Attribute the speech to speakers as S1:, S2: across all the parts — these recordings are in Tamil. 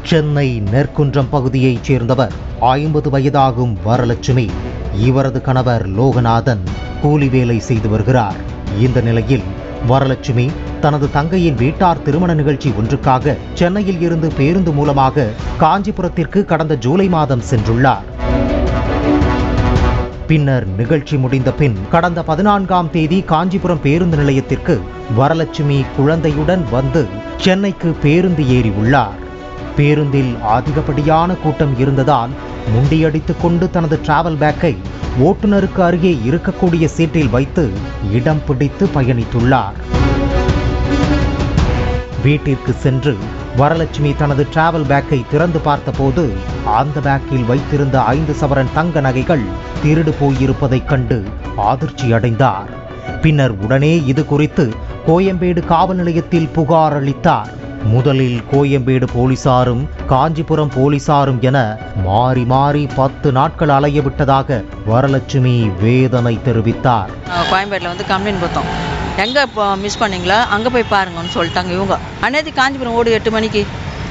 S1: சென்னை நெற்குன்றம் பகுதியைச் சேர்ந்தவர் 50 வயதாகும் வரலட்சுமி. இவரது கணவர் லோகநாதன் கூலி வேலை செய்து வருகிறார். இந்த நிலையில் வரலட்சுமி தனது தங்கையின் வீட்டார் திருமண நிகழ்ச்சி ஒன்றுக்காக சென்னையில் இருந்து பேருந்து மூலமாக காஞ்சிபுரத்திற்கு கடந்த ஜூலை மாதம் சென்றுள்ளார். பின்னர் நிகழ்ச்சி முடிந்த பின் கடந்த 14ஆம் தேதி காஞ்சிபுரம் பேருந்து நிலையத்திற்கு வரலட்சுமி குழந்தையுடன் வந்து சென்னைக்கு பேருந்து ஏறி உள்ளார். பேருந்தில் அதிகப்படியான கூட்டம் இருந்ததால் முண்டியடித்துக் கொண்டு தனது டிராவல் பேக்கை ஓட்டுநருக்கு அருகே இருக்கக்கூடிய சீட்டில் வைத்து இடம் பிடித்து பயணித்துள்ளார். வீட்டிற்கு சென்று வரலட்சுமி தனது டிராவல் பேக்கை திறந்து பார்த்தபோது அந்த பேக்கில் வைத்திருந்த 5 சவரன் தங்க நகைகள் திருடு போயிருப்பதைக் கண்டு அதிர்ச்சி அடைந்தார். பின்னர் உடனே இது குறித்து கோயம்பேடு காவல் நிலையத்தில் புகார் அளித்தார். முதலில் கோயம்பேடு போலீசாரும் காஞ்சிபுரம் போலீசாரும் என மாறி மாறி 10 நாட்கள் அலைய விட்டதாக வரலட்சுமி வேதனை தெரிவித்தார்.
S2: கோயம்பேட்டில் வந்து கம்ப்ளைண்ட் கொடுத்தோம். எங்கே மிஸ் பண்ணீங்களா, அங்கே போய் பாருங்கன்னு சொல்லிட்டாங்க இவங்க. அன்னைக்கு காஞ்சிபுரம் ஓடு 8 மணிக்கு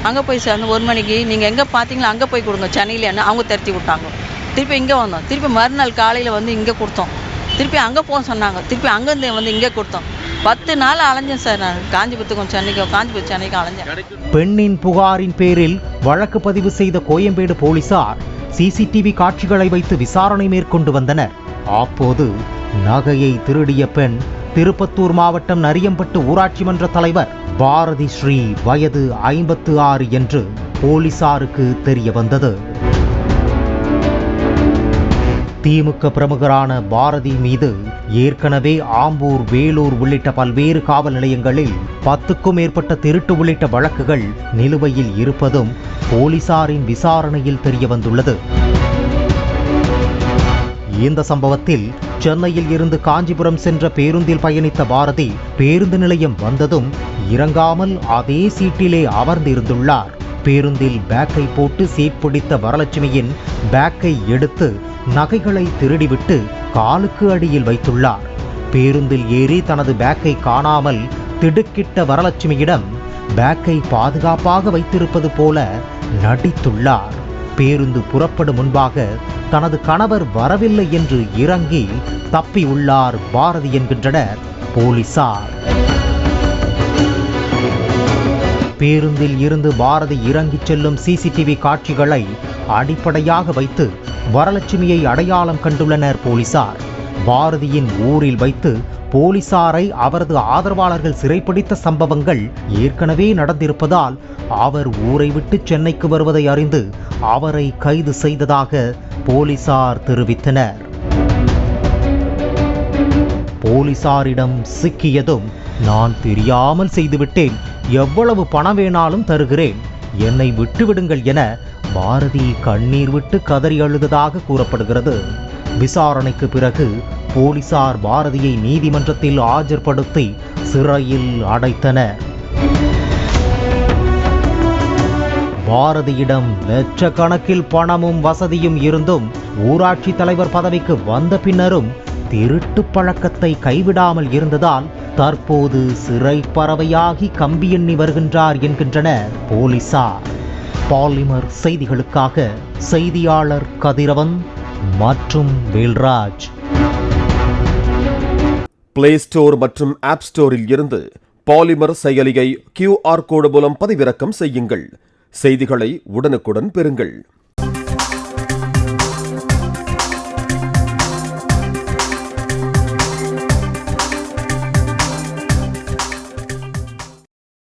S2: அங்கே போய் சேர்ந்து 1 மணிக்கு நீங்கள் எங்கே பார்த்தீங்களா அங்கே போய் கொடுங்க சென்னையில் என்ன அவங்க திரட்டி விட்டாங்க. திருப்பி இங்கே வந்தோம். திருப்பி மறுநாள் காலையில் வந்து இங்கே கொடுத்தோம். திருப்பி அங்கே போக சொன்னாங்க. திருப்பி அங்கேருந்து வந்து இங்கே கொடுத்தோம். 10 நாள் அலைஞ்சேன் சார். நான் காஞ்சிபுரத்துக்கும் சென்னைக்கும் காஞ்சிபுரம் சென்னைக்கும் அலைஞ்சேன்.
S1: பெண்ணின் புகாரின் பேரில் வழக்கு பதிவு செய்த கோயம்பேடு போலீசார் சிசிடிவி காட்சிகளை வைத்து விசாரணை மேற்கொண்டு வந்தனர். அப்போது நகையை திருடிய பெண் திருப்பத்தூர் மாவட்டம் நரியம்பட்டு ஊராட்சி மன்ற தலைவர் பாரதி ஸ்ரீ, வயது 56 என்று போலீசாருக்கு தெரிய வந்தது. திமுக பிரமுகரான பாரதி மீது ஏற்கனவே ஆம்பூர், வேலூர் உள்ளிட்ட பல்வேறு காவல் நிலையங்களில் 10க்கும் மேற்பட்ட திருட்டு உள்ளிட்ட வழக்குகள் நிலுவையில் இருப்பதும் போலீசாரின் விசாரணையில் தெரிய வந்துள்ளது. இந்த சம்பவத்தில் சென்னையில் இருந்து காஞ்சிபுரம் சென்ற பேருந்தில் பயணித்த பாரதி பேருந்து நிலையம் வந்ததும் இறங்காமல் அதே சீட்டிலே அமர்ந்திருந்துள்ளார். பேருந்தில் பேக்கை போட்டு சீட் பிடித்த வரலட்சுமியின் பேக்கை எடுத்து நகைகளை திருடிவிட்டு காலுக்கு அடியில் வைத்துள்ளார். பேருந்தில் ஏறி தனது பேக்கை காணாமல் திடுக்கிட்ட வரலட்சுமியிடம் பேக்கை பாதுகாப்பாக வைத்திருப்பது போல நடித்துள்ளார். பேருந்து புறப்படும் முன்பாக தனது கணவர் வரவில்லை என்று இறங்கி தப்பி உள்ளார் பாரதி என்கின்றனர் போலீசார். பேருந்தில் இருந்து பாரதி இறங்கிச் செல்லும் சிசிடிவி காட்சிகளை அடிப்படையாக வைத்து வரலட்சுமியை அடையாளம் கண்டுள்ளனர் போலீசார். பாரதியின் ஊரில் வைத்து போலீசாரை அவரது ஆதரவாளர்கள் சிறைப்பிடித்த சம்பவங்கள் ஏற்கனவே நடந்திருப்பதால் அவர் ஊரை விட்டு சென்னைக்கு வருவதை அறிந்து அவரை கைது செய்ததாக போலீசார் தெரிவித்தனர். போலீசாரிடம் சிக்கியதும் நான் தெரியாமல் செய்துவிட்டேன், எவ்வளவு பணம் வேணாலும் தருகிறேன், என்னை விட்டுவிடுங்கள் என பாரதி கண்ணீர் விட்டு கதறி அழுததாக கூறப்படுகிறது. விசாரணைக்கு பிறகு போலீசார் பாரதியை நீதிமன்றத்தில் ஆஜர்படுத்தி சிறையில் அடைத்தனர். பாரதியிடம் லட்சக்கணக்கில் பணமும் வசதியும் இருந்தும் ஊராட்சி தலைவர் பதவிக்கு வந்த பின்னரும் திருட்டு பழக்கத்தை கைவிடாமல் இருந்ததால் தற்போது சிறை பறவையாகி கம்பி எண்ணி வருகின்றார் என்கின்றனர் போலீசார். பாலிமர் செய்திகளுக்காக செய்தியாளர் கதிரவன் மற்றும் வேல்ராஜ்.
S3: பிளே ஸ்டோர் மற்றும் ஆப் ஸ்டோரில் இருந்து பாலிமர் செயலியை QR கோடு மூலம் பதிவிறக்கம் செய்யுங்கள். செய்திகளை உடனுக்குடன் பெறுங்கள்.